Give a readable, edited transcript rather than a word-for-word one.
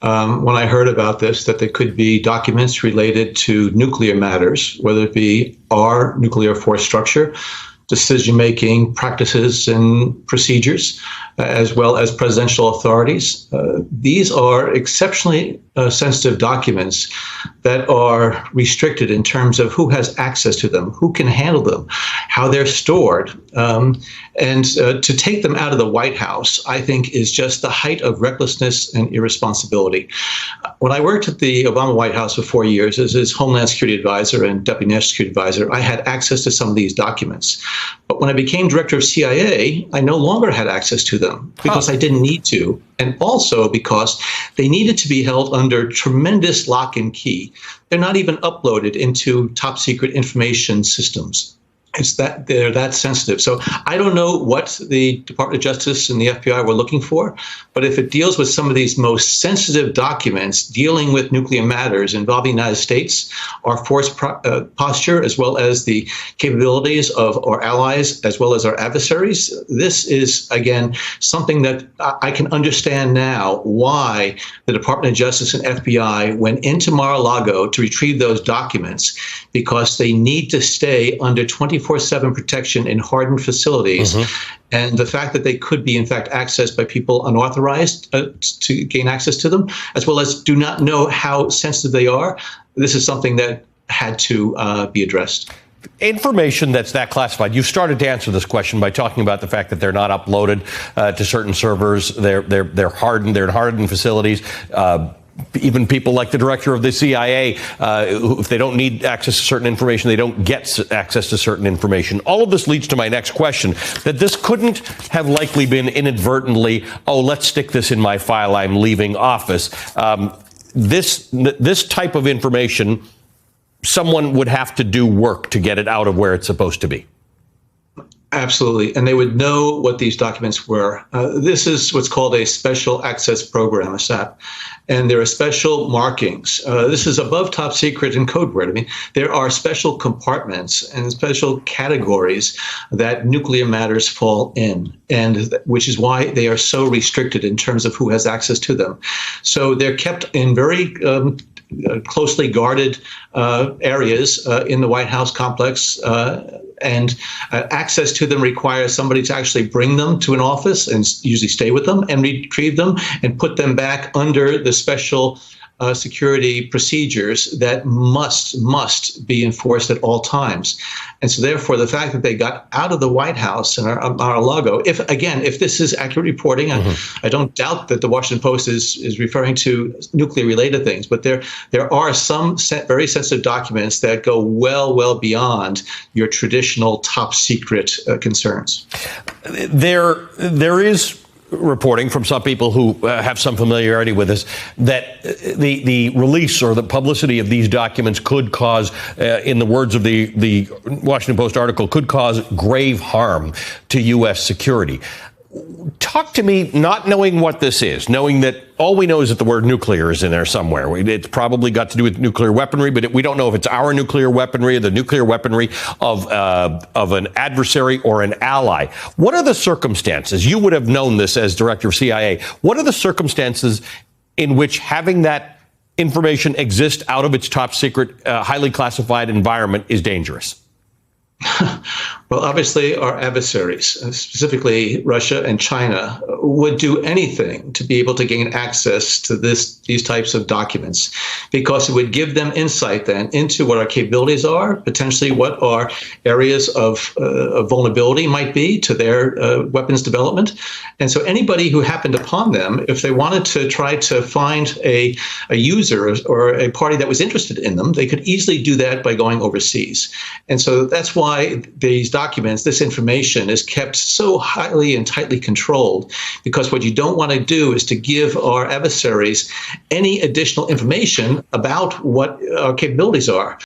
when I heard about this, that there could be documents related to nuclear matters, whether it be our nuclear force structure, decision-making practices and procedures, as well as presidential authorities. These are exceptionally sensitive documents that are restricted in terms of who has access to them, who can handle them, how they're stored. And to take them out of the White House, I think, is just the height of recklessness and irresponsibility. When I worked at the Obama White House for 4 years as his Homeland Security Advisor and Deputy National Security Advisor, I had access to some of these documents. But when I became director of CIA, I no longer had access to them because I didn't need to, and also because they needed to be held under tremendous lock and key. They're not even uploaded into top secret information systems. It's that they're that sensitive. So I don't know what the Department of Justice and the FBI were looking for, but if it deals with some of these most sensitive documents dealing with nuclear matters involving the United States, our force posture, as well as the capabilities of our allies, as well as our adversaries, this is, again, something that I can understand now why the Department of Justice and FBI went into Mar-a-Lago to retrieve those documents, because they need to stay under 24/7 protection in hardened facilities. And the fact that they could be, in fact, accessed by people unauthorized to gain access to them, as well as do not know how sensitive they are, this is something that had to be addressed. Information that's that classified. You've started to answer this question by talking about the fact that they're not uploaded to certain servers. They're hardened. They're in hardened facilities. Even people like the director of the CIA, if they don't need access to certain information, they don't get access to certain information. All of this leads to my next question, that this couldn't have likely been inadvertently, oh, let's stick this in my file, I'm leaving office. This type of information, someone would have to do work to get it out of where it's supposed to be. Absolutely. And they would know what these documents were. This is what's called a special access program, a SAP. And there are special markings. This is above top secret and code word. I mean, there are special compartments and special categories that nuclear matters fall in, and which is why they are so restricted in terms of who has access to them. So they're kept in very closely guarded areas in the White House complex, and access to them requires somebody to actually bring them to an office and usually stay with them and retrieve them and put them back under the special security procedures that must be enforced at all times. And so therefore, the fact that they got out of the White House and Mar-a-Lago, if this is accurate reporting, I don't doubt that the Washington Post is referring to nuclear related things, but there are some very sensitive documents that go well beyond your traditional top secret concerns. There is reporting from some people who have some familiarity with this, that the release or the publicity of these documents could cause, in the words of the Washington Post article, could cause grave harm to U.S. security. Talk to me, not knowing what this is, knowing that all we know is that the word nuclear is in there somewhere. It's probably got to do with nuclear weaponry, but we don't know if it's our nuclear weaponry or the nuclear weaponry of an adversary or an ally. What are the circumstances? You would have known this as director of CIA. What are the circumstances in which having that information exist out of its top secret, highly classified environment is dangerous? Well, obviously, our adversaries, specifically Russia and China, would do anything to be able to gain access to these types of documents, because it would give them insight then into what our capabilities are, potentially what our areas of vulnerability might be to their weapons development. And so anybody who happened upon them, if they wanted to try to find a user or a party that was interested in them, they could easily do that by going overseas. And so that's why these documents, this information, is kept so highly and tightly controlled, because what you don't want to do is to give our adversaries any additional information about what our capabilities are.